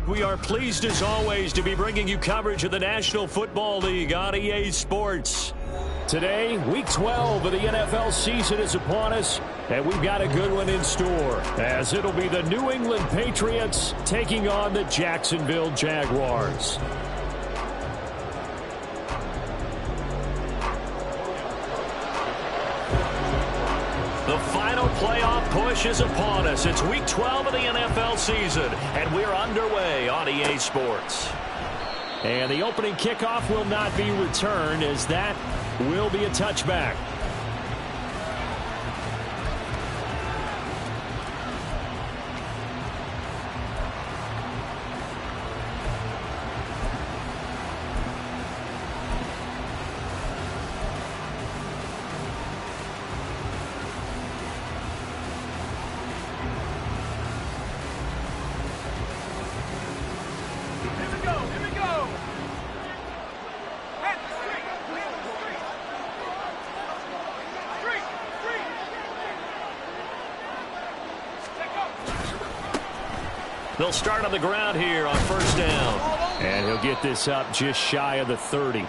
We are pleased as always to be bringing you coverage of the National Football League on EA Sports. Today, Week 12 of the NFL season is upon us, and we've got a good one in store, as it'll be the New England Patriots taking on the Jacksonville Jaguars. The final playoff push is upon us. It's Week 12 of the NFL season, and we're underway on EA Sports. And the opening kickoff will not be returned, as that will be a touchback. They'll start on the ground here on first down. And he'll get this up just shy of the 30.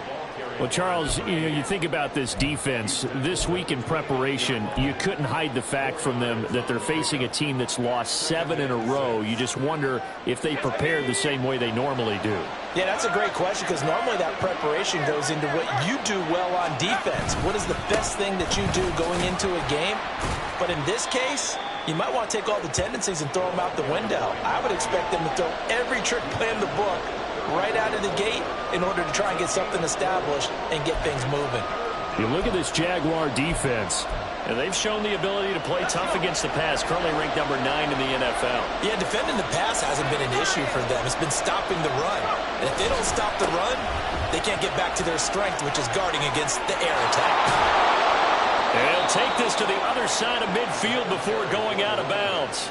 Well, Charles, you think about this defense. This week in preparation, you couldn't hide the fact from them that they're facing a team that's lost 7 in a row. You just wonder if they prepared the same way they normally do. Yeah, that's a great question, because normally that preparation goes into what you do well on defense. What is the best thing that you do going into a game? But in this case, you might want to take all the tendencies and throw them out the window. I would expect them to throw every trick play in the book right out of the gate in order to try and get something established and get things moving. You look at this Jaguar defense, and they've shown the ability to play tough against the pass, currently ranked number 9 in the NFL. Yeah, defending the pass hasn't been an issue for them. It's been stopping the run. And if they don't stop the run, they can't get back to their strength, which is guarding against the air attack. And he'll take this to the other side of midfield before going out of bounds.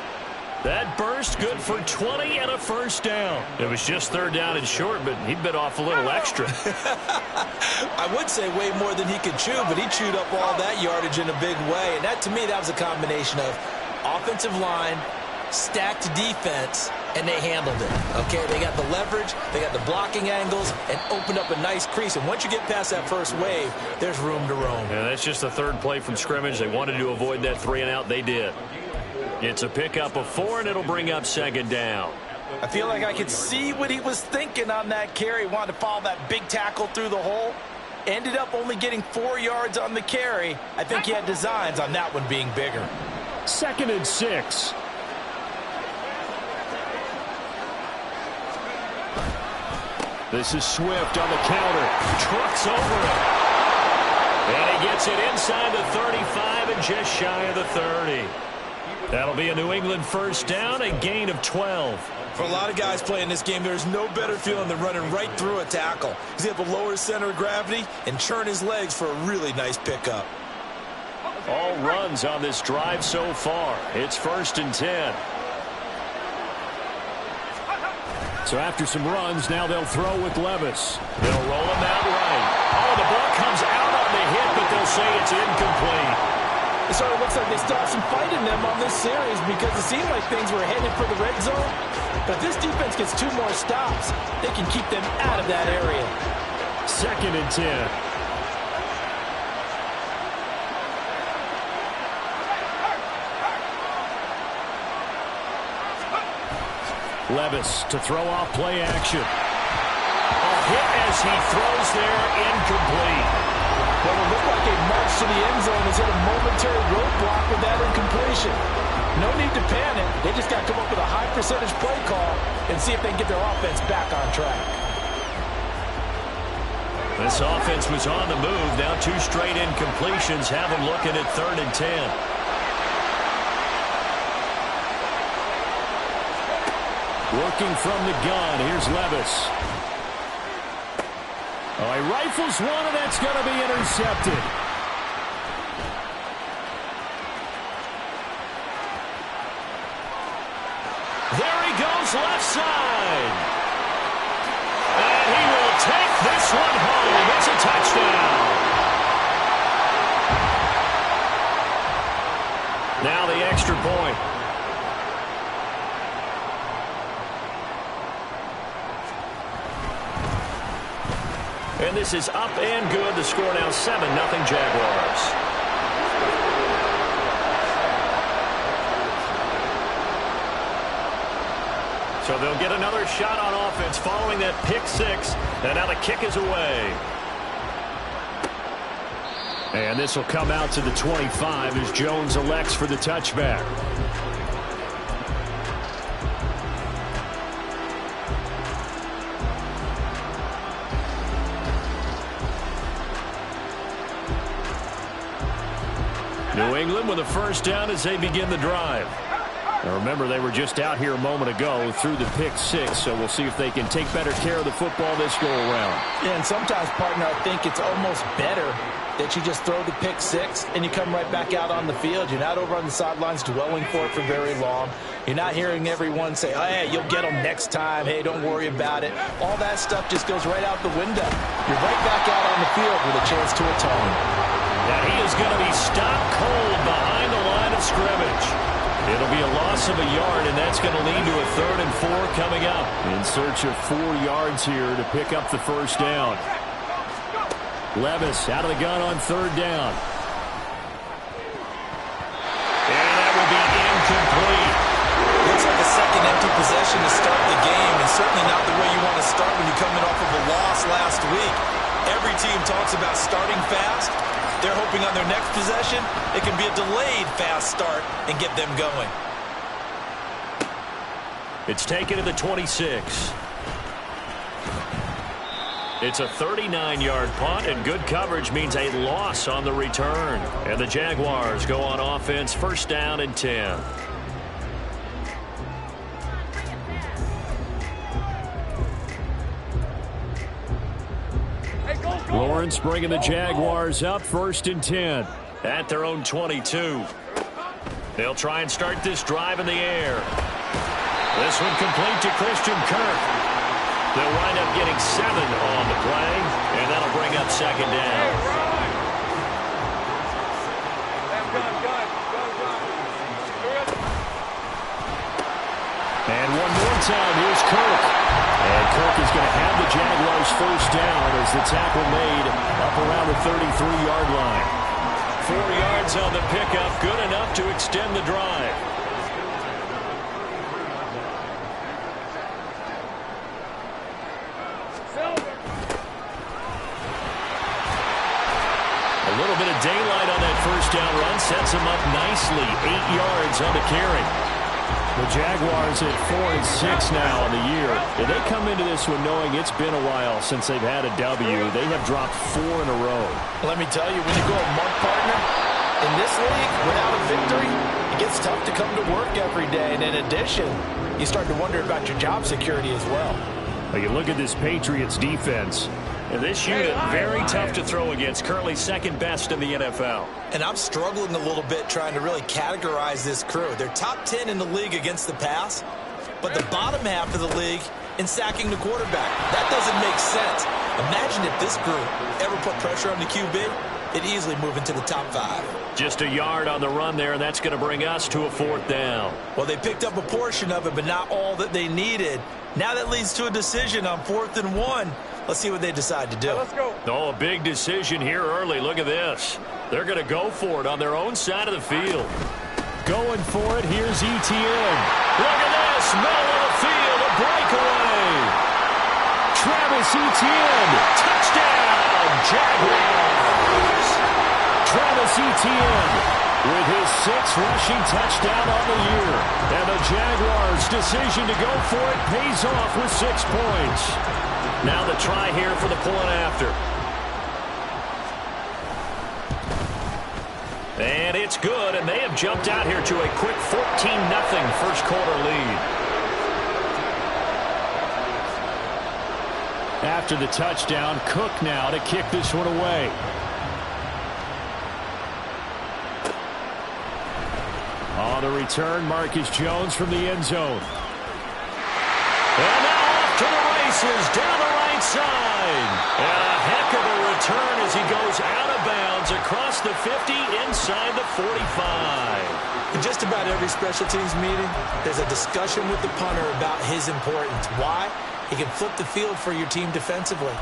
That burst good for 20 and a first down. It was just third down and short, but he bit off a little extra. I would say way more than he could chew, but he chewed up all that yardage in a big way. And that, to me, that was a combination of offensive line, stacked defense, and they handled it. Okay, they got the leverage, they got the blocking angles, and opened up a nice crease. And once you get past that first wave, there's room to roam. Yeah, that's just the third play from scrimmage. They wanted to avoid that 3 and out. They did. It's a pickup of 4, and it'll bring up second down. I feel like I could see what he was thinking on that carry. Wanted to follow that big tackle through the hole. Ended up only getting 4 yards on the carry. I think he had designs on that one being bigger. 2nd and 6. This is Swift on the counter. Trucks over it. And he gets it inside the 35 and just shy of the 30. That'll be a New England first down, a gain of 12. For a lot of guys playing this game, there's no better feeling than running right through a tackle. He's able to lower his center of gravity and churn his legs for a really nice pickup. All runs on this drive so far. It's 1st and 10. So after some runs, now they'll throw with Levis. They'll roll him out right. Oh, the ball comes out on the hit, but they'll say it's incomplete. It sort of looks like they still have some fight in them on this series, because it seemed like things were headed for the red zone. But if this defense gets 2 more stops, they can keep them out of that area. 2nd and 10. Levis to throw off play action. A hit as he throws there, incomplete. Well, it looked like a march to the end zone has hit a momentary roadblock with that incompletion. No need to panic. They just got to come up with a high percentage play call and see if they can get their offense back on track. This offense was on the move. Now 2 straight incompletions have them looking at 3rd and 10. Working from the gun, here's Levis. Oh, he rifles one, and that's going to be intercepted. There he goes, left side. And he will take this one home. It's a touchdown. Now the extra point. And this is up and good. The score now 7-0 Jaguars. So they'll get another shot on offense following that pick six. And now the kick is away. And this will come out to the 25 as Jones elects for the touchback. New England with a first down as they begin the drive. Now remember, they were just out here a moment ago through the pick six, so we'll see if they can take better care of the football this go around. Yeah, and sometimes, partner, I think it's almost better that you just throw the pick six and you come right back out on the field. You're not over on the sidelines dwelling for it for very long. You're not hearing everyone say, oh, hey, you'll get them next time. Hey, don't worry about it. All that stuff just goes right out the window. You're right back out on the field with a chance to atone. Now he is going to be stopped cold behind the line of scrimmage. It'll be a loss of a yard, and that's going to lead to a 3rd and 4 coming up. In search of 4 yards here to pick up the first down. Levis out of the gun on 3rd down. And that will be incomplete. Looks like a second empty possession to start the game, and certainly not the way you want to start when you're coming off of a loss last week. Every team talks about starting fast. They're hoping on their next possession it can be a delayed fast start and get them going. It's taken to the 26. It's a 39-yard punt, and good coverage means a loss on the return. And the Jaguars go on offense, first down and 10. Lawrence bringing the Jaguars up, 1st and 10. At their own 22. They'll try and start this drive in the air. This one complete to Christian Kirk. They'll wind up getting 7 on the play, and that'll bring up 2nd down. And one more time, here's Kirk. And Kirk is going to have the Jaguars first down as the tackle made up around the 33-yard line. 4 yards on the pickup, good enough to extend the drive. A little bit of daylight on that first down run sets him up nicely. 8 yards on the carry. The Jaguars at 4-6 now on the year. And they come into this one knowing it's been a while since they've had a W. They have dropped 4 in a row. Let me tell you, when you go a month, partner, in this league, without a victory, it gets tough to come to work every day. And in addition, you start to wonder about your job security as well. Well, you look at this Patriots defense. And this unit, very tough to throw against, currently 2nd best in the NFL. And I'm struggling a little bit trying to really categorize this crew. They're top 10 in the league against the pass, but the bottom half of the league in sacking the quarterback. That doesn't make sense. Imagine if this group ever put pressure on the QB, it'd easily move into the top 5. Just a yard on the run there, and that's going to bring us to a 4th down. Well, they picked up a portion of it, but not all that they needed. Now that leads to a decision on 4th and 1. Let's see what they decide to do. Let's go. Oh, a big decision here early. Look at this. They're going to go for it on their own side of the field. Going for it. Here's Etienne. Look at this. Middle of the field. A breakaway. Travis Etienne. Touchdown. Jaguars. Travis Etienne with his 6th rushing touchdown on the year. And the Jaguars' decision to go for it pays off with 6 points. Now the try here for the point after. And it's good, and they have jumped out here to a quick 14-0 first quarter lead. After the touchdown, Cook now to kick this one away. On the return, Marcus Jones from the end zone. And now off to the races down the right side. And a heck of a return as he goes out of bounds across the 50 inside the 45. In just about every special teams meeting, there's a discussion with the punter about his importance. Why? He can flip the field for your team defensively,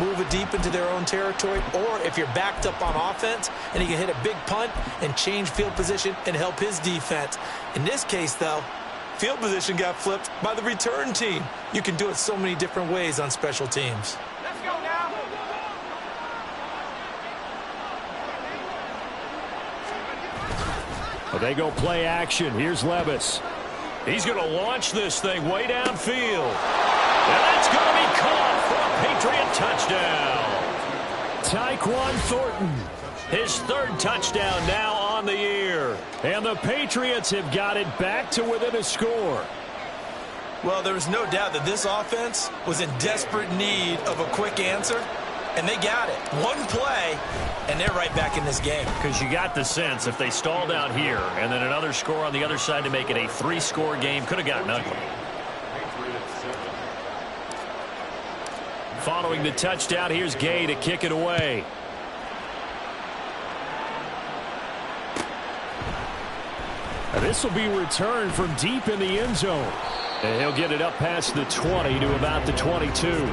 move it deep into their own territory, or if you're backed up on offense, and he can hit a big punt and change field position and help his defense. In this case, though, field position got flipped by the return team. You can do it so many different ways on special teams. Let's go now. Well, they go play action. Here's Levis. He's going to launch this thing way downfield. And that's going to be caught for a Patriot touchdown. Tyquan Thornton, his third touchdown now on the year. And the Patriots have got it back to within a score. Well, there was no doubt that this offense was in desperate need of a quick answer, and they got it. One play, and they're right back in this game. Because you got the sense if they stalled out here and then another score on the other side to make it a 3-score game, could have gotten ugly. Following the touchdown, here's Gay to kick it away. This will be returned from deep in the end zone. And he'll get it up past the 20 to about the 22.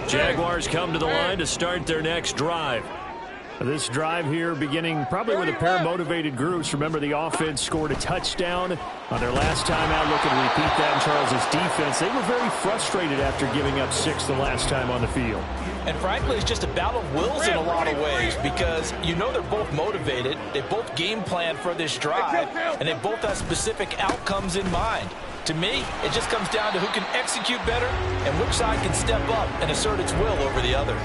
Jaguars come to the line to start their next drive. This drive here beginning probably with a pair of motivated groups. Remember, the offense scored a touchdown on their last time out. Looking to repeat that in Charles's defense. They were very frustrated after giving up 6 the last time on the field. And frankly, it's just a battle of wills in a lot of ways, because you know they're both motivated. They both game plan for this drive, and they both have specific outcomes in mind. To me, it just comes down to who can execute better and which side can step up and assert its will over the other.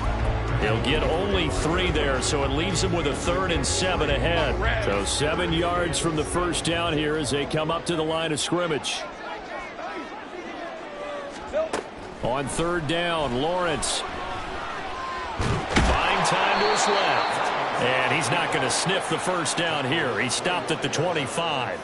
He'll get only 3 there, so it leaves him with a 3rd and 7 ahead. So 7 yards from the first down here as they come up to the line of scrimmage. On 3rd down, Lawrence. Buying time to his left. And he's not going to sniff the first down here. He stopped at the 25.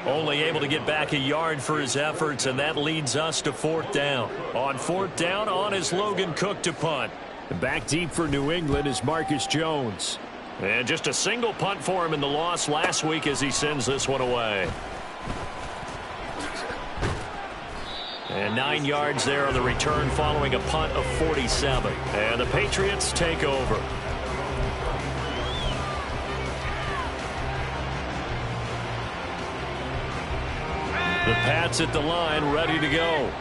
Only able to get back a yard for his efforts, and that leads us to 4th down. On 4th down, on is Logan Cook to punt. Back deep for New England is Marcus Jones. And just a single punt for him in the loss last week as he sends this one away. And 9 yards there on the return following a punt of 47. And the Patriots take over. The Pats at the line, ready to go.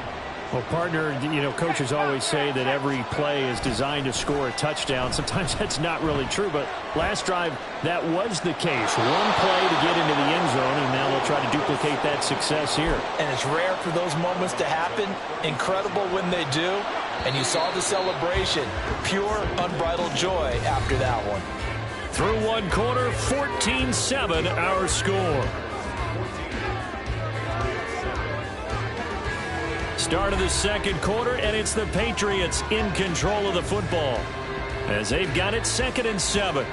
Well, partner, you know, coaches always say that every play is designed to score a touchdown. Sometimes that's not really true, but last drive, that was the case. One play to get into the end zone, and now they'll try to duplicate that success here. And it's rare for those moments to happen. Incredible when they do. And you saw the celebration. Pure, unbridled joy after that one. Through one quarter, 14-7 our score. Start of the second quarter, and it's the Patriots in control of the football as they've got it 2nd and 7.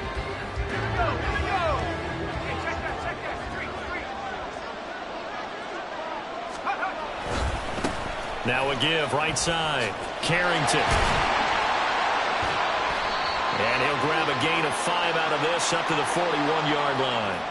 Now a give right side. Carrington. And he'll grab a gain of 5 out of this up to the 41-yard line.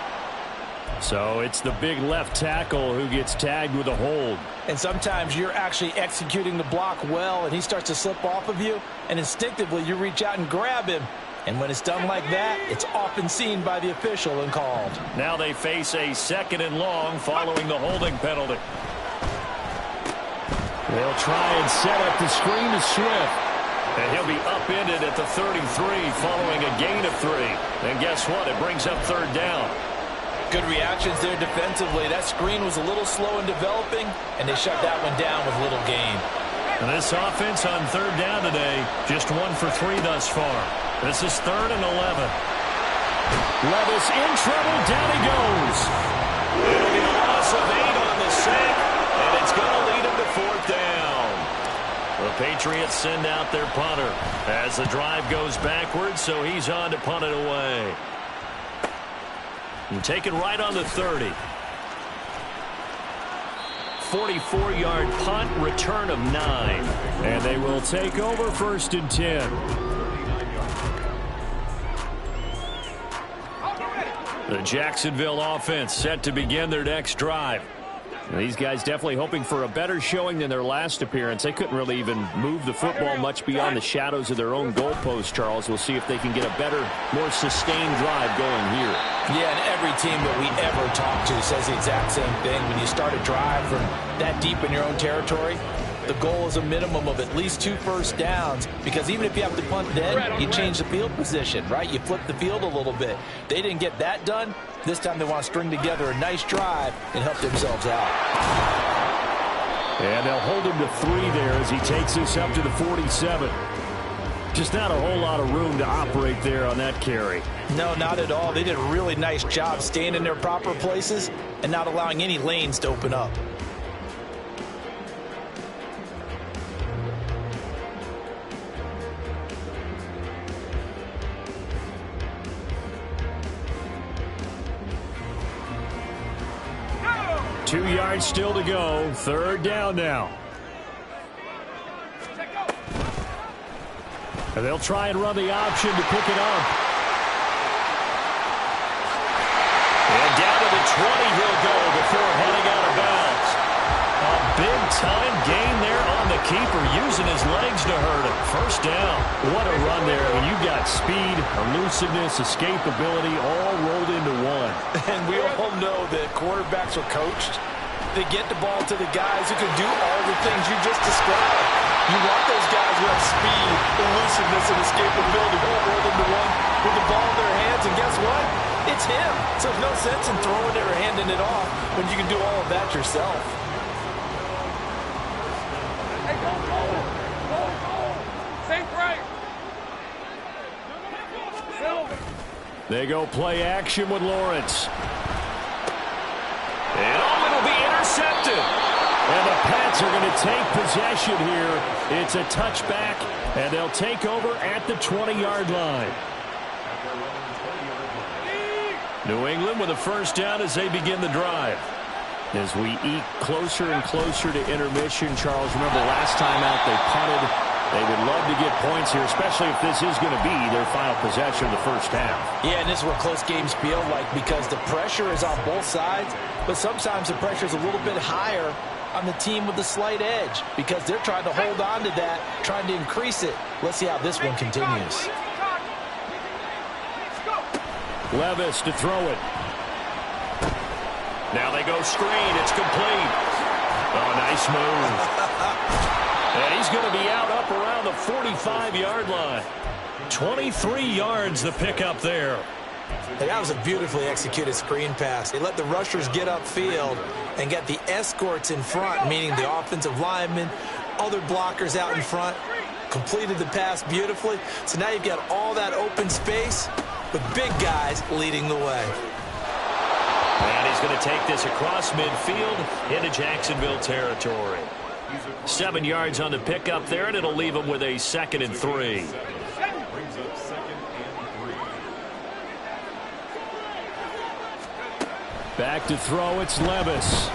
So it's the big left tackle who gets tagged with a hold. And sometimes you're actually executing the block well, and he starts to slip off of you, and instinctively you reach out and grab him. And when it's done like that, it's often seen by the official and called. Now they face a 2nd and long following the holding penalty. They'll try and set up the screen to Swift. And he'll be upended at the 33 following a gain of 3. And guess what? It brings up 3rd down. Good reactions there defensively. That screen was a little slow in developing, and they shut that one down with little gain. And this offense on 3rd down today, just 1 for 3 thus far. This is 3rd and 11. Levis in trouble. Down he goes. It'll be a loss of 8 on the sack, and it's going to lead him to 4th down. The Patriots send out their punter as the drive goes backwards, so he's on to punt it away. And take it right on the 30. 44-yard punt, return of 9. And they will take over 1st and 10. The Jacksonville offense set to begin their next drive. These guys definitely hoping for a better showing than their last appearance. They couldn't really even move the football much beyond the shadows of their own goalpost, Charles. We'll see if they can get a better, more sustained drive going here. Yeah, and every team that we ever talk to says the exact same thing. When you start a drive from that deep in your own territory, the goal is a minimum of at least 2 first downs, because even if you have to punt then, you change the field position, right? You flip the field a little bit. They didn't get that done. This time they want to string together a nice drive and help themselves out. And they'll hold him to 3 there as he takes this up to the 47. Just not a whole lot of room to operate there on that carry. No, not at all. They did a really nice job staying in their proper places and not allowing any lanes to open up. Two yards still to go. 3rd down now. And they'll try and run the option to pick it up. And down to the 20 he'll go before heading out of bounds. A big-time gain there on the keeper, using his legs to hurt him. 1st down. What a run there. I mean, you've got speed, elusiveness, escapability all rolled into one. And we all know that quarterbacks are coached. They get the ball to the guys who can do all the things you just described. You want those guys who have speed, elusiveness, and escapability all rolled into one with the ball in their hands. And guess what? It's him. So there's no sense in throwing it or handing it off when you can do all of that yourself. Hey, go forward. Go. Think right. They go play action with Lawrence. And it'll be intercepted. And the Pats are going to take possession here. It's a touchback, and they'll take over at the 20-yard line. New England with a 1st down as they begin the drive. As we eke closer and closer to intermission, Charles, remember last time out they punted. They would love to get points here, especially if this is going to be their final possession of the 1st half. Yeah, and this is what close games feel like, because the pressure is on both sides, but sometimes the pressure is a little bit higher on the team with the slight edge, because they're trying to hold on to that, trying to increase it. Let's see how this one continues. Levis to throw it. Now they go screen. It's complete. Oh, nice move. And he's going to be out up around the 45-yard line. 23 yards the pickup there. Hey, that was a beautifully executed screen pass. They let the rushers get upfield and get the escorts in front, meaning the offensive linemen, other blockers out in front. Completed the pass beautifully. So now you've got all that open space with big guys leading the way. And he's going to take this across midfield into Jacksonville territory. 7 yards on the pickup there, and it'll leave him with a 2nd and 3. Back to throw, it's Levis.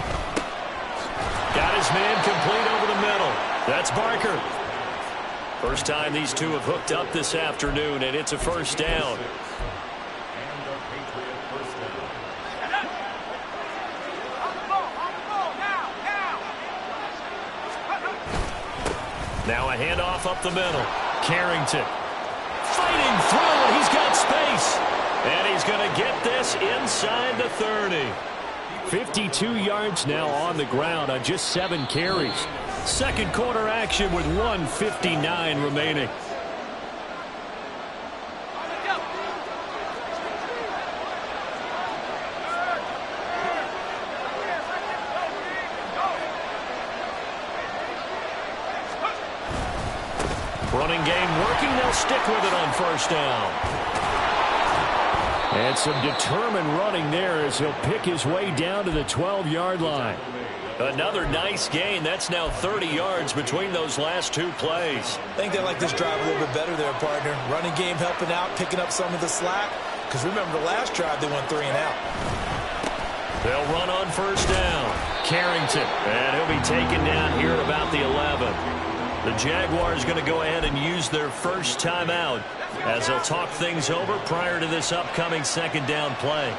Got his man complete over the middle. That's Barker. First time these two have hooked up this afternoon, and it's a 1st down. Now a handoff up the middle. Carrington fighting through, and he's got space. And he's going to get this inside the 30. 52 yards now on the ground on just 7 carries. 2nd quarter action with 1:59 remaining. Running game working. They'll stick with it on 1st down. And some determined running there as he'll pick his way down to the 12-yard line. Another nice gain. That's now 30 yards between those last 2 plays. I think they like this drive a little bit better there, partner. Running game helping out, picking up some of the slack. Because remember, the last drive they went 3 and out. They'll run on 1st down. Carrington. And he'll be taken down here at about the 11. The Jaguars going to go ahead and use their first timeout as they'll talk things over prior to this upcoming 2nd down play.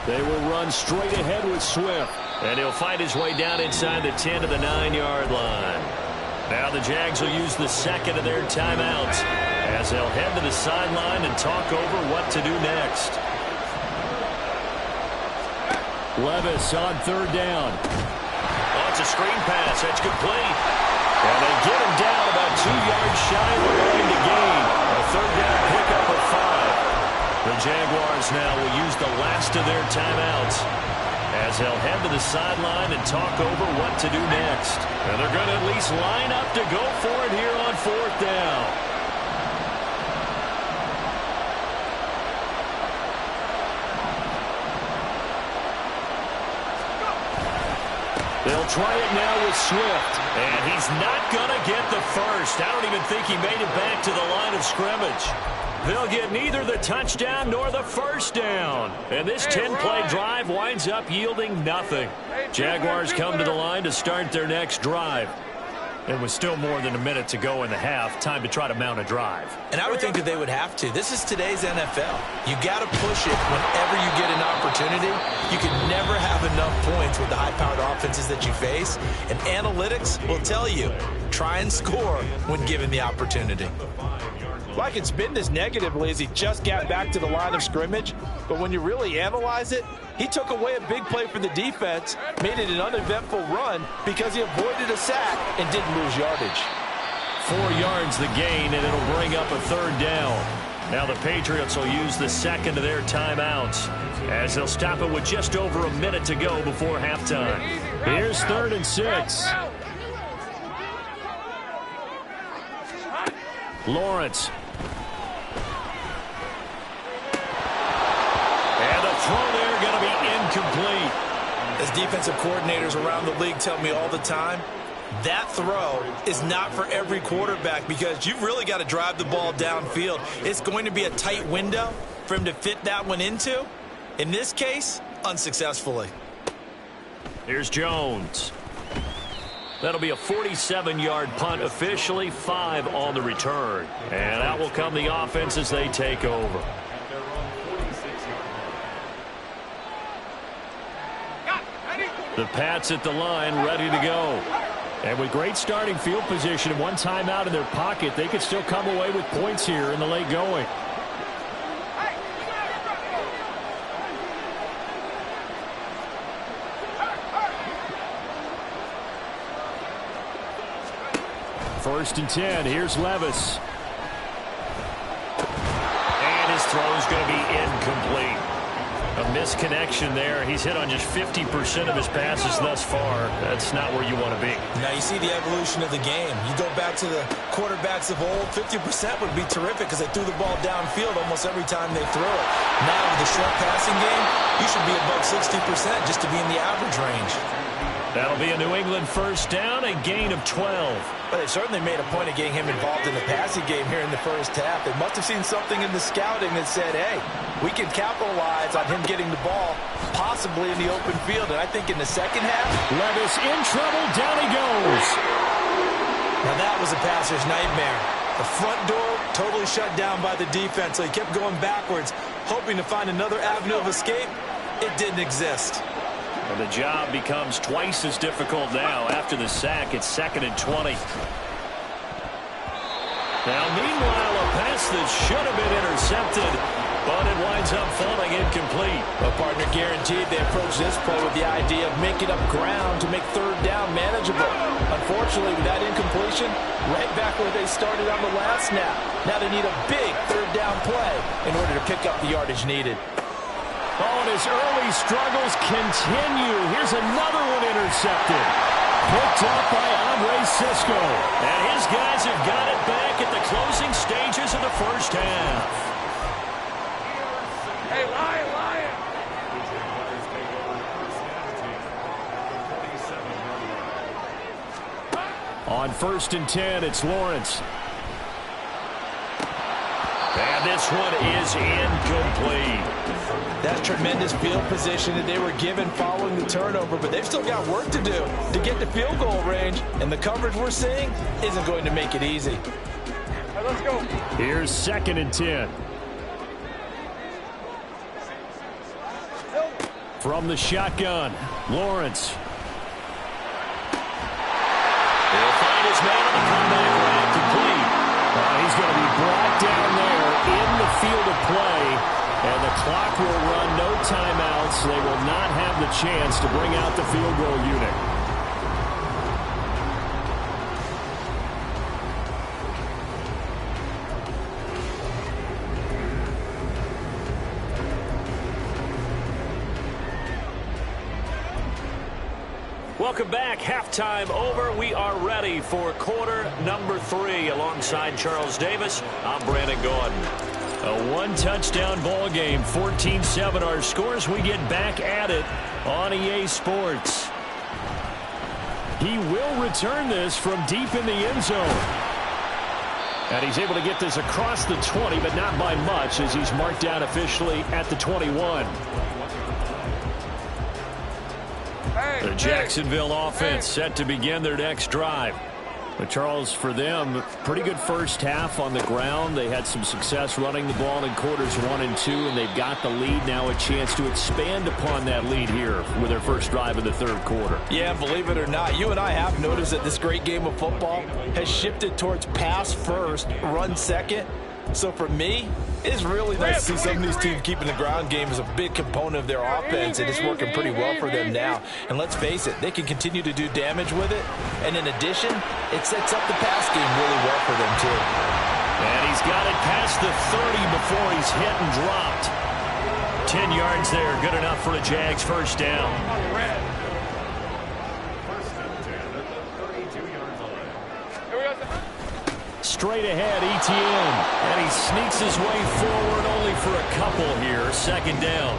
They will run straight ahead with Swift. And he'll fight his way down inside the 10 to the 9-yard line. Now the Jags will use the second of their timeouts as they'll head to the sideline and talk over what to do next. Levis on third down. Oh, it's a screen pass. That's complete. And they get him down about 2 yards shy of the line to gain. A third down pickup of 5. The Jaguars now will use the last of their timeouts as they'll head to the sideline and talk over what to do next. And they're going to at least line up to go for it here on fourth down. They'll try it now with Swift. And he's not going to get the first. I don't even think he made it back to the line of scrimmage. They'll get neither the touchdown nor the first down. And this 10-play drive winds up yielding nothing. Jaguars come to the line to start their next drive. And with still more than a minute to go in the half, time to try to mount a drive. And I would think that they would have to. This is today's NFL. You got to push it whenever you get an opportunity. You can never have enough points with the high-powered offenses that you face. And analytics will tell you, try and score when given the opportunity. Like it's been this negatively as he just got back to the line of scrimmage. But when you really analyze it, he took away a big play for the defense, made it an uneventful run because he avoided a sack and didn't lose yardage. 4 yards the gain, and it'll bring up a third down. Now the Patriots will use the second of their timeouts as they'll stop it with just over a minute to go before halftime. Here's 3rd and 6. Lawrence. And the throw there going to be incomplete. As defensive coordinators around the league tell me all the time, that throw is not for every quarterback because you've really got to drive the ball downfield. It's going to be a tight window for him to fit that one into. In this case, unsuccessfully. Here's Jones. That'll be a 47-yard punt, officially 5 on the return. And out will come the offense as they take over. The Pats at the line, ready to go. And with great starting field position and one timeout in their pocket, they could still come away with points here in the late going. First and 10. Here's Levis. And his throw is going to be incomplete. A misconnection there. He's hit on just 50% of his passes thus far. That's not where you want to be. Now you see the evolution of the game. You go back to the quarterbacks of old, 50% would be terrific because they threw the ball downfield almost every time they threw it. Now with the short passing game, you should be above 60% just to be in the average range. That'll be a New England first down, a gain of 12. But they certainly made a point of getting him involved in the passing game here in the first half. They must have seen something in the scouting that said, hey, we can capitalize on him getting the ball possibly in the open field. And I think in the second half, Levis in trouble. Down he goes. Now that was a passer's nightmare. The front door totally shut down by the defense. So he kept going backwards, hoping to find another avenue of escape. It didn't exist. And the job becomes twice as difficult now after the sack. It's 2nd and 20. Now, meanwhile, a pass that should have been intercepted, but it winds up falling incomplete. A partner guaranteed they approach this play with the idea of making up ground to make third down manageable. Unfortunately, with that incompletion, right back where they started on the last snap. Now they need a big third down play in order to pick up the yardage needed. Oh, and his early struggles continue. Here's another one intercepted. Picked up by Andre Cisco. And his guys have got it back at the closing stages of the first half. Hey, Lion, Lion. On 1st and 10, it's Lawrence. And this one is incomplete. That's tremendous field position that they were given following the turnover, but they've still got work to do to get to field goal range, and the coverage we're seeing isn't going to make it easy. Right, let's go. Here's 2nd and 10. From the shotgun, Lawrence. He'll find his man on the comeback route, complete. He's going to be brought down there in the field of play, and the clock will run, no timeouts. They will not have the chance to bring out the field goal unit. Welcome back. Halftime over. We are ready for quarter number 3. Alongside Charles Davis, I'm Brandon Gordon. A one-touchdown ball game, 14-7 our scores. We get back at it on EA Sports. He will return this from deep in the end zone. And he's able to get this across the 20, but not by much, as he's marked down officially at the 21. The Jacksonville offense set to begin their next drive. But Charles, for them, pretty good first half on the ground. They had some success running the ball in quarters 1 and 2, and they've got the lead now, a chance to expand upon that lead here with their first drive of the third quarter. Yeah, believe it or not, you and I have noticed that this great game of football has shifted towards pass first, run second. So for me, it's really nice to see some of these teams keeping the ground game as a big component of their offense, and it's working pretty well for them now. And let's face it, they can continue to do damage with it. And in addition, it sets up the pass game really well for them too. And he's got it past the 30 before he's hit and dropped. 10 yards there, good enough for a Jags first down. Straight ahead, Etienne. And he sneaks his way forward only for a couple here. Second down.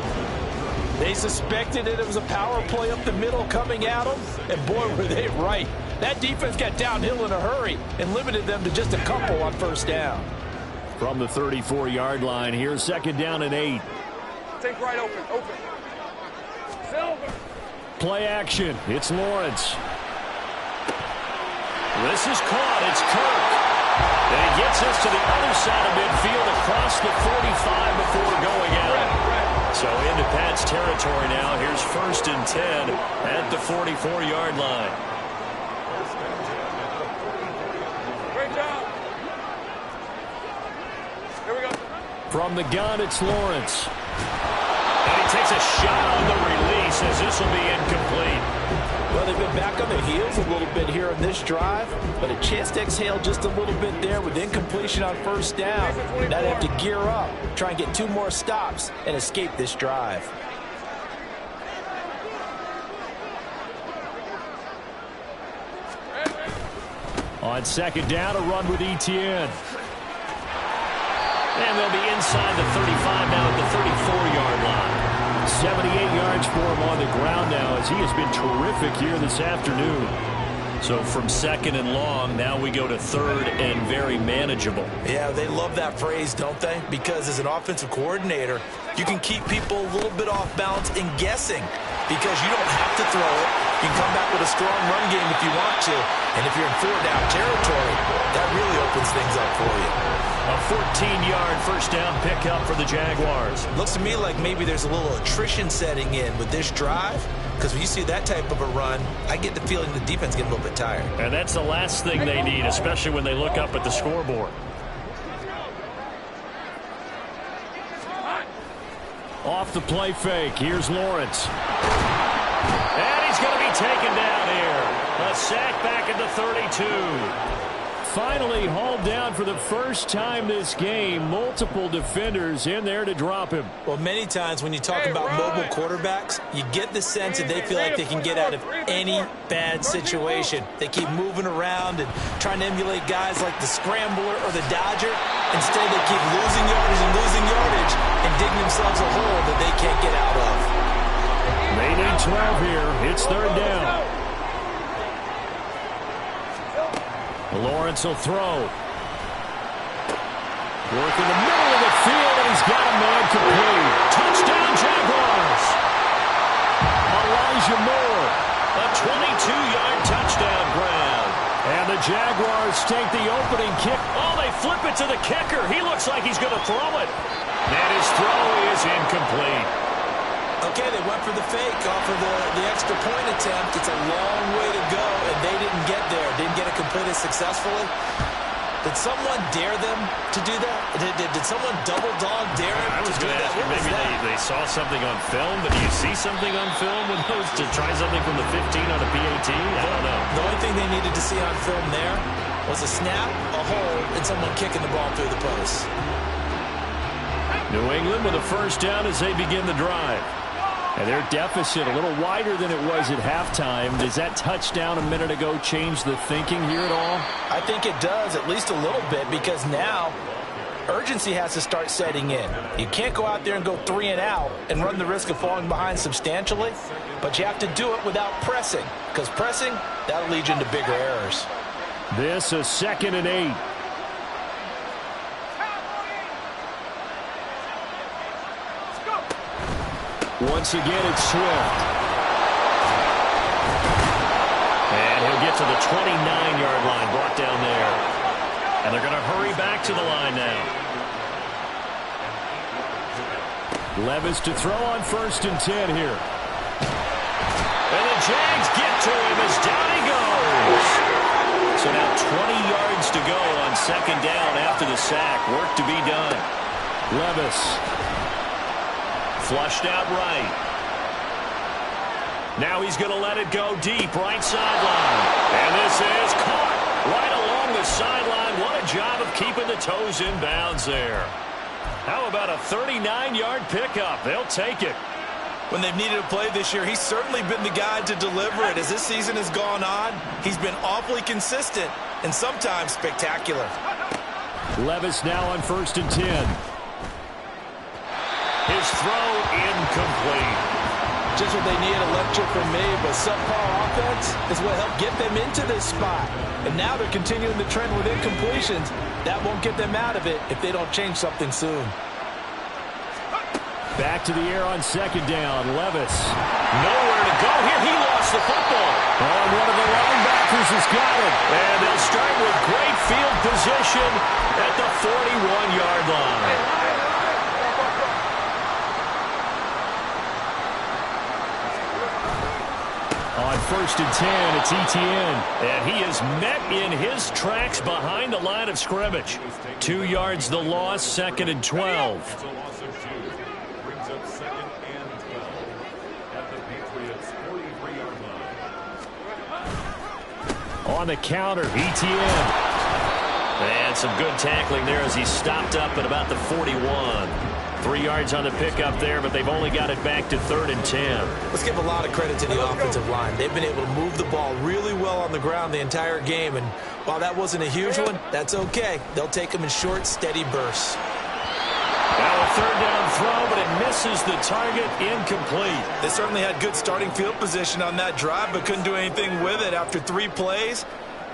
They suspected it was a power play up the middle coming at them, and boy, were they right. That defense got downhill in a hurry and limited them to just a couple on first down. From the 34-yard line here, second down and 8. Take right open. Silver. Play action. It's Lawrence. This is caught. It's Kirk. And he gets us to the other side of midfield across the 45 before going out. So into Pat's territory now. Here's first and 10 at the 44-yard line. Great job. Here we go. From the gun, it's Lawrence. And he takes a shot on the release as this will be incomplete. Well, they've been back on their heels a little bit here on this drive, but a chance to exhale just a little bit there with incompletion on first down. Now they have to gear up, try and get 2 more stops, and escape this drive. On second down, a run with Etienne. And they'll be inside the 35 now at the 34-yard line. 78 yards for him on the ground now, as he has been terrific here this afternoon. So from second and long, now we go to third and very manageable. Yeah, they love that phrase, don't they? Because as an offensive coordinator, you can keep people a little bit off balance and guessing, because you don't have to throw it. You can come back with a strong run game if you want to. And if you're in 4-down territory, that really opens things up for you. A 14-yard first down pickup for the Jaguars. Looks to me like maybe there's a little attrition setting in with this drive, because when you see that type of a run, I get the feeling the defense gets a little bit tired. And that's the last thing they need, especially when they look up at the scoreboard. Off the play fake, here's Lawrence. And he's going to be taken down here. A sack back at the 32. Finally hauled down for the first time this game. Multiple defenders in there to drop him. Well, many times when you talk about mobile quarterbacks, you get the sense that they feel like they can get out of any bad situation. They keep moving around and trying to emulate guys like the Scrambler or the Dodger. Instead, they keep losing yardage and digging themselves a hole that they can't get out of. They need 12 here. It's third down. Lawrence will throw. Work in the middle of the field, and he's got a man complete. Touchdown, Jaguars. Elijah Moore. A 22-yard touchdown grab. And the Jaguars take the opening kick. Oh, they flip it to the kicker. He looks like he's going to throw it. And his throw is incomplete. Okay, they went for the fake off of the extra point attempt. It's a long way to go, and they didn't get there. Didn't get it completed successfully. Did someone dare them to do that? Did someone double dog dare them I was to do going to that? ask you, maybe they saw something on film, but do you see something on film with those to try something from the 15 on a PAT? I don't know. The only thing they needed to see on film there was a snap, a hold, and someone kicking the ball through the post. New England with a first down as they begin the drive. And their deficit a little wider than it was at halftime. Does that touchdown a minute ago change the thinking here at all? I think it does, at least a little bit, because now urgency has to start setting in. You can't go out there and go 3 and out and run the risk of falling behind substantially, but you have to do it without pressing, because pressing, that'll lead you into bigger errors. This is 2nd and 8. Once again, it's Swift. And he'll get to the 29-yard line, brought down there. And they're going to hurry back to the line now. Levis to throw on 1st and 10 here. And the Jags get to him as down he goes. So now 20 yards to go on 2nd down after the sack. Work to be done. Levis. Flushed out right. Now he's going to let it go deep, right sideline. And this is caught right along the sideline. What a job of keeping the toes in bounds there. How about a 39-yard pickup? They'll take it. When they've needed a play this year, he's certainly been the guy to deliver it. As this season has gone on, he's been awfully consistent and sometimes spectacular. Levis now on 1st and 10. His throw incomplete. Just what they need, a lecture from me, but subpar offense is what helped get them into this spot. And now they're continuing the trend with incompletions. That won't get them out of it if they don't change something soon. Back to the air on 2nd down. Levis. Nowhere to go here. He lost the football. Oh, one of the linebackers has got it. And they'll start with great field position at the 41-yard line. On 1st and 10, it's Etienne. And he is met in his tracks behind the line of scrimmage. 2 yards the loss, 2nd and 12. On the counter, Etienne. And some good tackling there as he stopped up at about the 41. 3 yards on the pickup there, but they've only got it back to 3rd and 10. Let's give a lot of credit to the offensive line. They've been able to move the ball really well on the ground the entire game, and while that wasn't a huge one, that's okay. They'll take them in short, steady bursts. Now a 3rd down throw, but it misses the target, incomplete. They certainly had good starting field position on that drive, but couldn't do anything with it after 3 plays.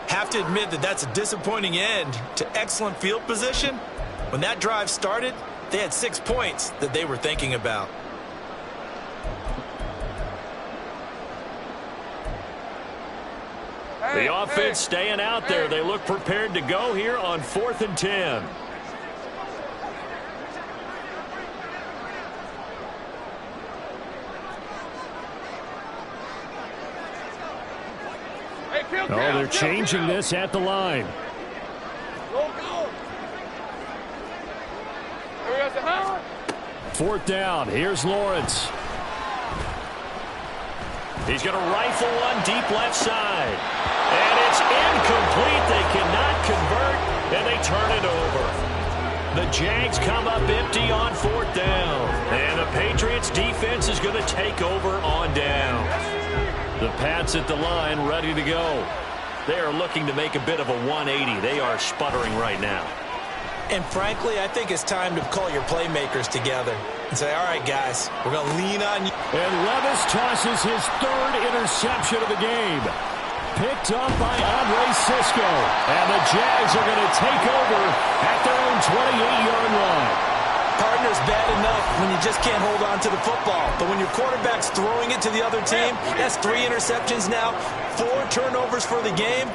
Have to admit that that's a disappointing end to excellent field position. When that drive started, they had 6 points that they were thinking about. The offense staying out there. They look prepared to go here on 4th and 10. Oh, they're changing this at the line. Fourth down. Here's Lawrence. He's going to rifle one deep left side. And it's incomplete. They cannot convert, and they turn it over. The Jags come up empty on 4th down. And the Patriots defense is going to take over on downs. The Pats at the line ready to go. They are looking to make a bit of a 180. They are sputtering right now. And frankly, I think it's time to call your playmakers together and say, all right, guys, we're going to lean on you. And Levis tosses his 3rd interception of the game. Picked up by Andre Cisco. And the Jags are going to take over at their own 28-yard line. Partner's bad enough when you just can't hold on to the football. But when your quarterback's throwing it to the other team, that's 3 interceptions now, 4 turnovers for the game.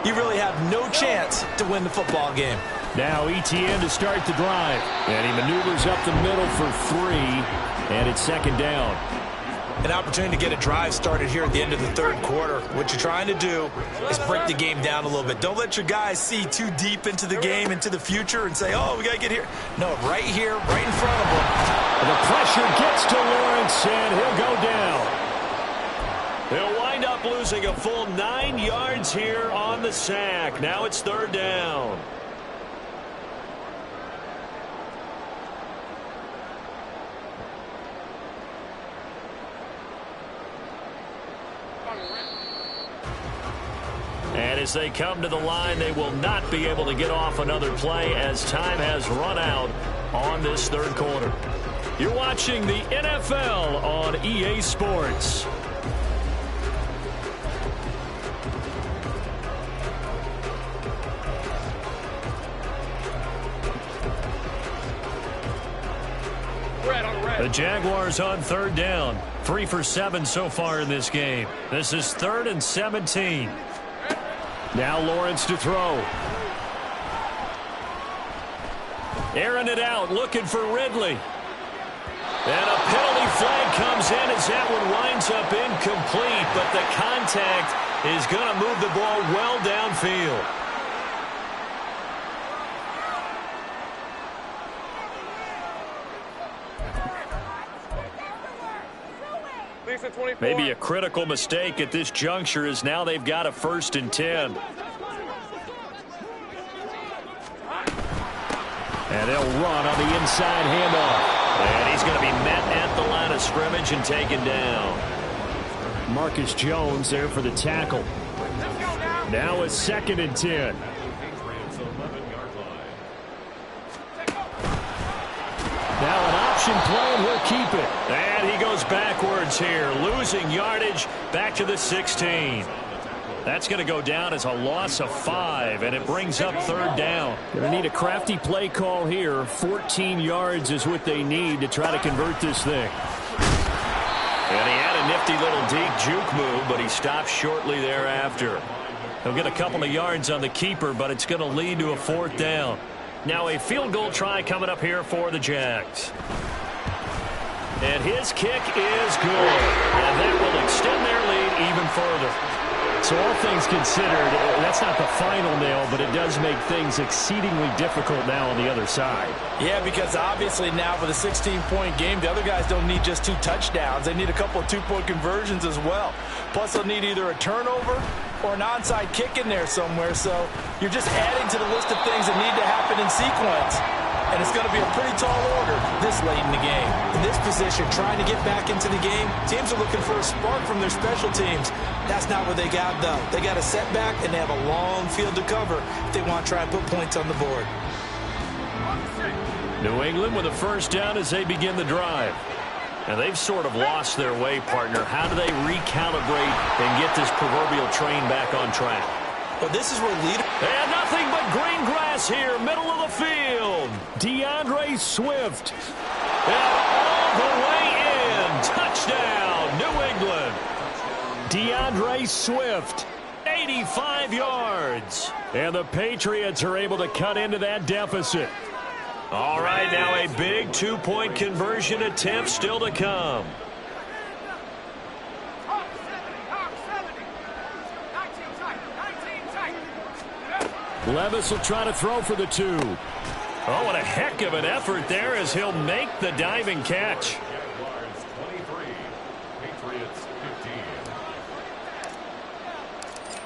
You really have no chance to win the football game. Now ETN to start the drive. And he maneuvers up the middle for 3. And it's second down. An opportunity to get a drive started here at the end of the third quarter. What you're trying to do is break the game down a little bit. Don't let your guys see too deep into the game, into the future, and say, oh, we got to get here. No, right here, right in front of them. The pressure gets to Lawrence, and he'll go down. He'll wind up losing a full 9 yards here on the sack. Now it's third down. And as they come to the line, they will not be able to get off another play as time has run out on this third quarter. You're watching the NFL on EA Sports. The Jaguars on third down. 3 for 7 so far in this game. This is 3rd and 17. Now Lawrence to throw. Airing it out, looking for Ridley. And a penalty flag comes in as that one winds up incomplete, but the contact is going to move the ball well downfield. Maybe a critical mistake at this juncture is now they've got a 1st and 10. And they'll run on the inside handoff. And he's going to be met at the line of scrimmage and taken down. Marcus Jones there for the tackle. Now it's 2nd and 10. Now an option play, and he'll keep it. And he goes backwards here, losing yardage back to the 16. That's going to go down as a loss of 5, and it brings up third down. Going to need a crafty play call here. 14 yards is what they need to try to convert this thing. And he had a nifty little deep juke move, but he stopped shortly thereafter. He'll get a couple of yards on the keeper, but it's going to lead to a 4th down. Now a field goal try coming up here for the Jags. And his kick is good. And that will extend their lead even further. So all things considered, that's not the final nail, but it does make things exceedingly difficult now on the other side. Yeah, because obviously now with a 16-point game, the other guys don't need just 2 touchdowns. They need a couple of 2-point conversions as well. Plus, they'll need either a turnover or an onside kick in there somewhere. So you're just adding to the list of things that need to happen in sequence. And it's going to be a pretty tall order this late in the game. In this position, trying to get back into the game, teams are looking for a spark from their special teams. That's not what they got, though. They got a setback, and they have a long field to cover if they want to try and put points on the board. New England with a 1st down as they begin the drive. And they've sort of lost their way, partner. How do they recalibrate and get this proverbial train back on track? But this is where leader. And nothing but green grass here, middle of the field. DeAndre Swift. And all the way in. Touchdown, New England. DeAndre Swift. 85 yards. And the Patriots are able to cut into that deficit. All right, now a big 2-point conversion attempt still to come. Levis will try to throw for the 2. Oh, what a heck of an effort there as he'll make the diving catch.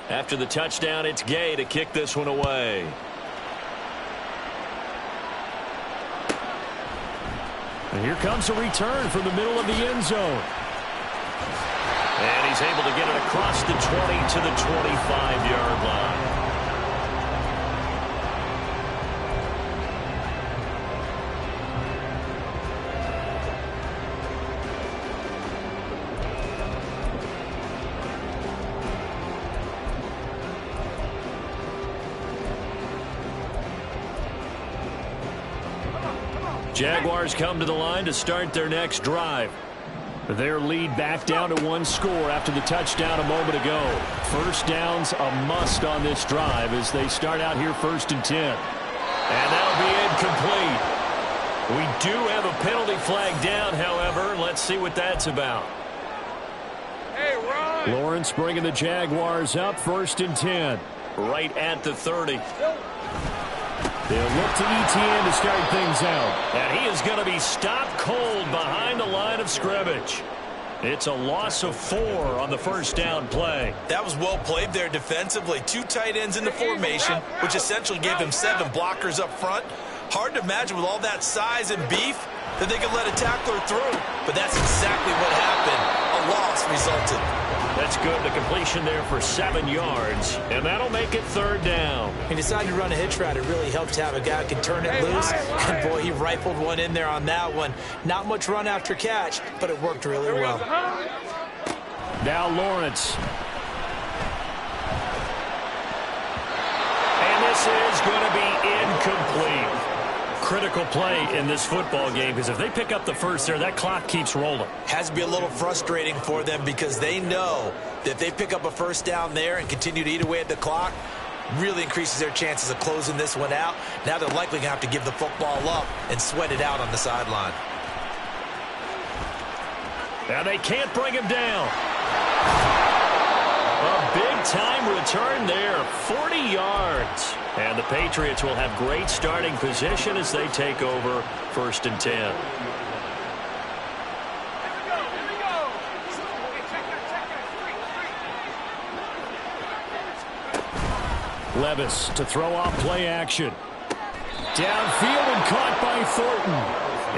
After the touchdown, it's Gay to kick this one away. And here comes a return from the middle of the end zone. And he's able to get it across the 20 to the 25-yard line. Jaguars come to the line to start their next drive. Their lead back down to 1 score after the touchdown a moment ago. 1st down's a must on this drive as they start out here 1st and 10. And that'll be incomplete. We do have a penalty flag down, however. Let's see what that's about. Hey, Ron. Lawrence bringing the Jaguars up, 1st and 10. Right at the 30. They'll look to ETN to start things out. And he is going to be stopped cold behind the line of scrimmage. It's a loss of 4 on the first down play. That was well played there defensively. 2 tight ends in the formation, which essentially gave them 7 blockers up front. Hard to imagine with all that size and beef that they could let a tackler through. But that's exactly what happened. A loss resulted. That's good. The completion there for 7 yards. And that'll make it 3rd down. He decided to run a hitch route. It really helped to have a guy who can turn it loose. And, boy, he rifled one in there on that one. Not much run after catch, but it worked really well. Now Lawrence. And this is going to be incomplete. Critical play in this football game, because if they pick up the first there, that clock keeps rolling. Has to be a little frustrating for them because they know that if they pick up a first down there and continue to eat away at the clock, really increases their chances of closing this one out. Now they're likely going to have to give the football up and sweat it out on the sideline. Now they can't bring him down. A big-time return there, 40 yards. And the Patriots will have great starting position as they take over 1st and 10. Levis to throw off play action. Downfield and caught by Thornton.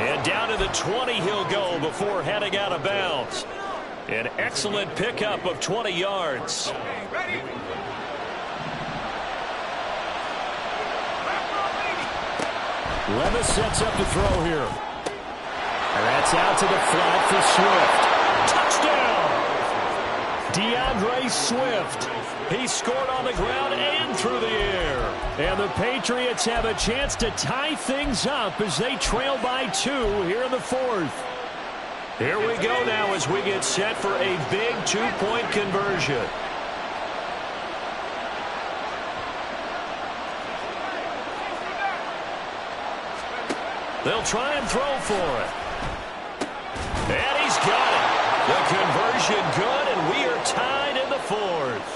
And down to the 20 he'll go before heading out of bounds. An excellent pickup of 20 yards. Levis sets up to throw here. And that's out to the flat for Swift. Touchdown! DeAndre Swift. He scored on the ground and through the air. And the Patriots have a chance to tie things up as they trail by 2 here in the 4th. Here we go now as we get set for a big 2-point conversion. They'll try and throw for it. And he's got it. The conversion good, and we are tied in the 4th.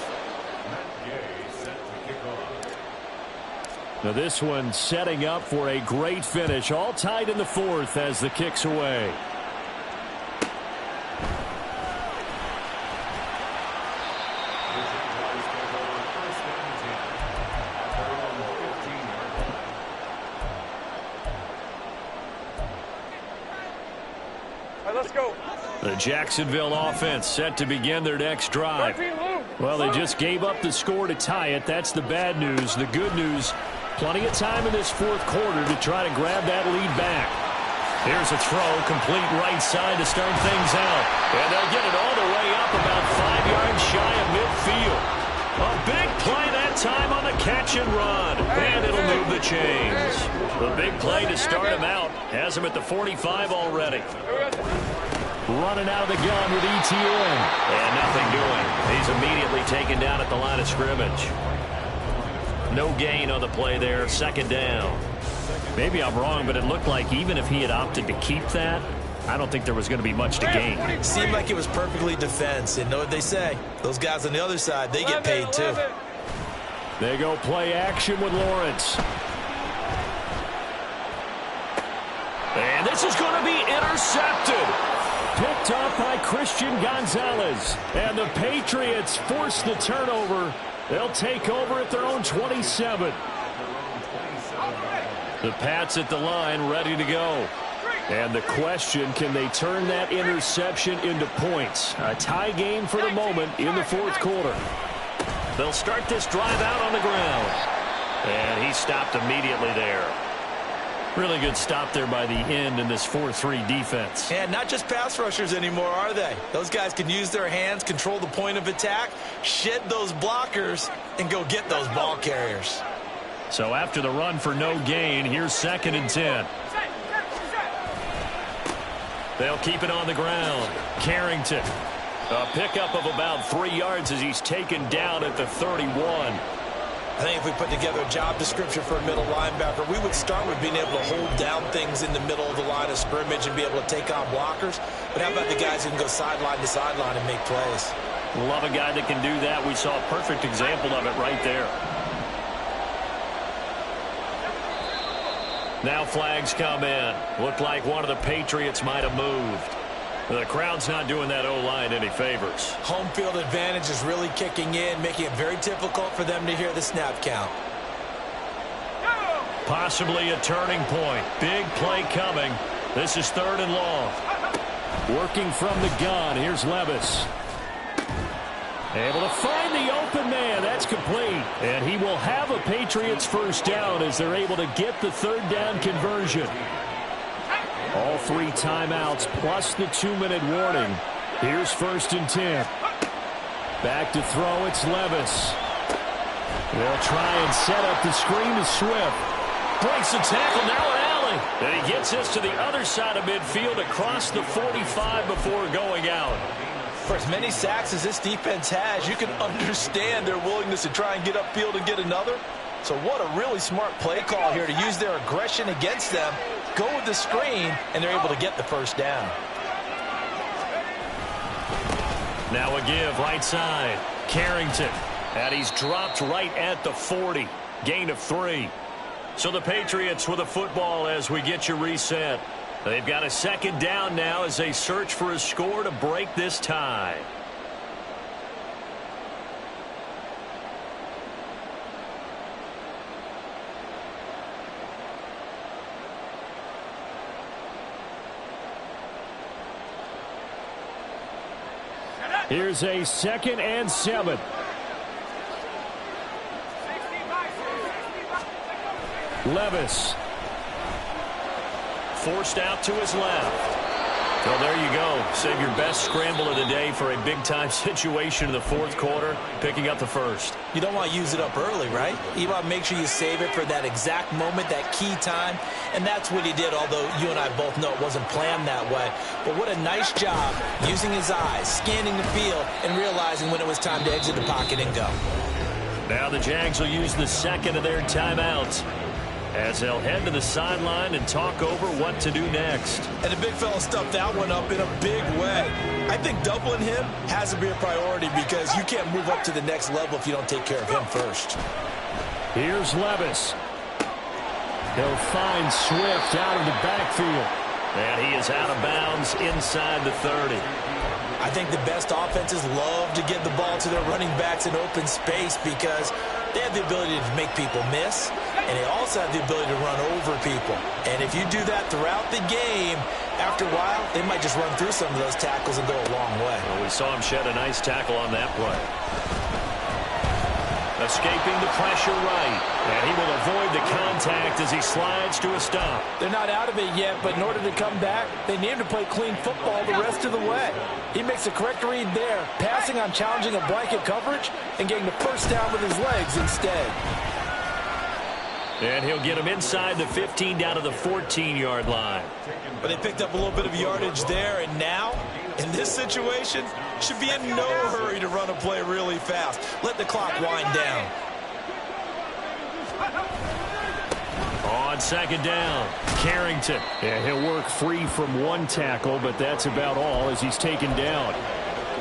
Now this one setting up for a great finish. All tied in the 4th as the kick's away. Let's go. The Jacksonville offense set to begin their next drive. Well, they just gave up the score to tie it. That's the bad news. The good news, plenty of time in this 4th quarter to try to grab that lead back. Here's a throw, complete right side to start things out. And they'll get it all the way up about 5 yards shy of midfield. A big play that time on the catch and run. And it'll move the chains. The big play to start him out has him at the 45 already. Running out of the gun with ETN. And nothing doing. He's immediately taken down at the line of scrimmage. No gain on the play there. 2nd down. Maybe I'm wrong, but it looked like even if he had opted to keep that, I don't think there was going to be much to gain. It seemed like it was perfectly defense. And know what they say? Those guys on the other side, they get paid too. They go play action with Lawrence. And this is going to be intercepted. Picked up by Christian Gonzalez. And the Patriots force the turnover. They'll take over at their own 27. The Pats at the line ready to go. And the question, can they turn that interception into points? A tie game for the moment in the 4th quarter. They'll start this drive out on the ground. And he stopped immediately there. Really good stop there by the end in this 4-3 defense. And not just pass rushers anymore, are they? Those guys can use their hands, control the point of attack, shed those blockers, and go get those ball carriers. So after the run for no gain, here's 2nd and 10. They'll keep it on the ground. Carrington. A pickup of about 3 yards as he's taken down at the 31. I think if we put together a job description for a middle linebacker, we would start with being able to hold down things in the middle of the line of scrimmage and be able to take on blockers. But how about the guys who can go sideline to sideline and make plays? Love a guy that can do that. We saw a perfect example of it right there. Now flags come in. Looked like one of the Patriots might have moved. The crowd's not doing that O-line any favors. Home field advantage is really kicking in, making it very difficult for them to hear the snap count. Possibly a turning point. Big play coming. This is 3rd and long. Working from the gun. Here's Levis. Able to find the open man. That's complete. And he will have a Patriots first down as they're able to get the 3rd down conversion. All 3 timeouts plus the 2-minute warning. Here's 1st and 10. Back to throw. It's Levis. They'll try and set up the screen to Swift. Breaks the tackle. Now an alley. And he gets this to the other side of midfield across the 45 before going out. For as many sacks as this defense has, you can understand their willingness to try and get upfield and get another. So what a really smart play call here to use their aggression against them, go with the screen, and they're able to get the first down. Now a give right side. Carrington. And he's dropped right at the 40. Gain of 3. So the Patriots with the football as we get you reset. They've got a 2nd down now as they search for a score to break this tie. Here's a 2nd and 7. Levis. Forced out to his left. Well, there you go. Save your best scramble of the day for a big-time situation in the 4th quarter, picking up the 1st. You don't want to use it up early, right? You want to make sure you save it for that exact moment, that key time, and that's what he did, although you and I both know it wasn't planned that way. But what a nice job using his eyes, scanning the field, and realizing when it was time to exit the pocket and go. Now the Jags will use the 2nd of their timeouts as they'll head to the sideline and talk over what to do next. And the big fella stuffed that one up in a big way. I think doubling him has to be a priority because you can't move up to the next level if you don't take care of him first. Here's Levis. He'll find Swift out of the backfield. And he is out of bounds inside the 30. I think the best offenses love to get the ball to their running backs in open space because they have the ability to make people miss, and they also have the ability to run over people. And if you do that throughout the game, after a while, they might just run through some of those tackles and go a long way. Well, we saw him shed a nice tackle on that play. Escaping the pressure right, and he will avoid the contact as he slides to a stop. They're not out of it yet, but in order to come back, they need him to play clean football the rest of the way. He makes a correct read there, passing on challenging a blanket coverage and getting the first down with his legs instead. And he'll get him inside the 15 down to the 14-yard line. But they picked up a little bit of yardage there, and now, in this situation, should be in no hurry to run a play really fast. Let the clock wind down. On 2nd down, Carrington. Yeah, he'll work free from 1 tackle, but that's about all as he's taken down.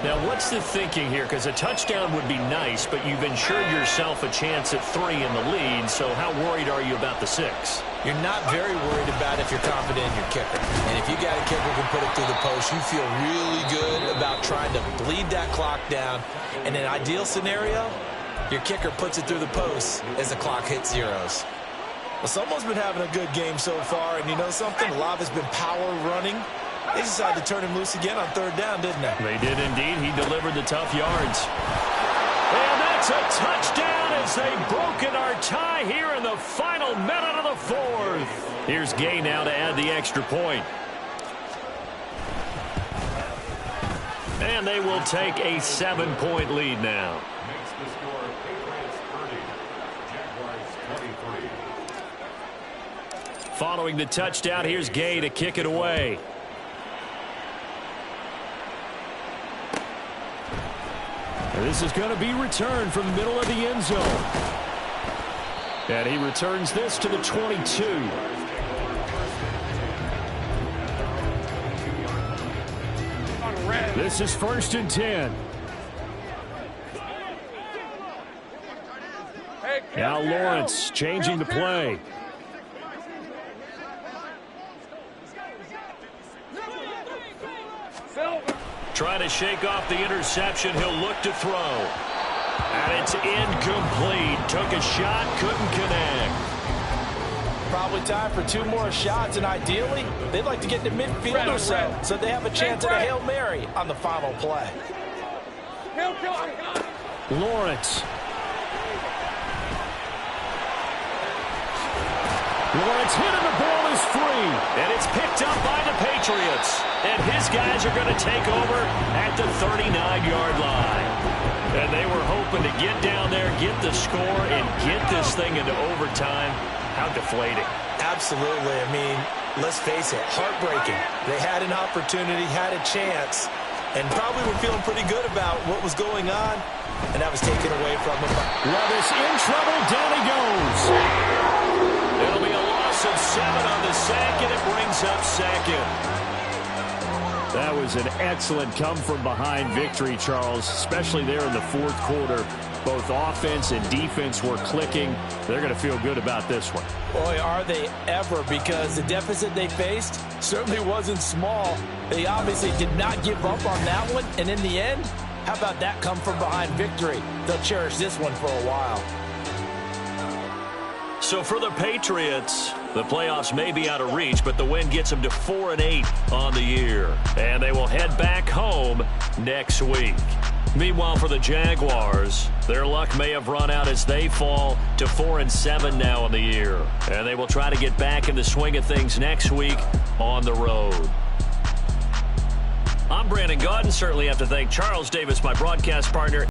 Now, what's the thinking here? Because a touchdown would be nice, but you've ensured yourself a chance at 3 in the lead, so how worried are you about the 6? You're not very worried about if you're confident in your kicker. And if you got a kicker who can put it through the post, you feel really good about trying to bleed that clock down. In an ideal scenario, your kicker puts it through the post as the clock hits zeros. Well, someone's been having a good game so far, and you know something? A lot of it's been power running. They decided to turn him loose again on 3rd down, didn't they? They did indeed. He delivered the tough yards. And that's a touchdown as they've broken our tie here in the final minute of the 4th. Here's Gay now to add the extra point. And they will take a 7-point lead now. Following the touchdown, here's Gay to kick it away. And this is going to be returned from the middle of the end zone. And he returns this to the 22. This is 1st and 10. Now Lawrence changing the play. Trying to shake off the interception. He'll look to throw. And it's incomplete. Took a shot, couldn't connect. Probably time for 2 more shots, and ideally, they'd like to get to midfield or so they have a chance at a Hail Mary on the final play. Lawrence. Lawrence hit and the ball is free. And it's picked up by the Patriots. And his guys are going to take over at the 39-yard line. And they were hoping to get down there, get the score, and get this thing into overtime. How deflating. Absolutely. I mean, let's face it, heartbreaking. They had an opportunity, had a chance, and probably were feeling pretty good about what was going on, and that was taken away from them. Levis in trouble. Down he goes. It'll be a loss of 7 on the sack, and it brings up 2nd. That was an excellent come-from-behind victory, Charles, especially there in the 4th quarter. Both offense and defense were clicking. They're going to feel good about this one. Boy, are they ever, because the deficit they faced certainly wasn't small. They obviously did not give up on that one, and in the end, how about that come-from-behind victory? They'll cherish this one for a while. So for the Patriots, the playoffs may be out of reach, but the win gets them to 4-8 on the year. And they will head back home next week. Meanwhile, for the Jaguars, their luck may have run out as they fall to 4-7 now on the year. And they will try to get back in the swing of things next week on the road. I'm Brandon Gaudin. Certainly have to thank Charles Davis, my broadcast partner.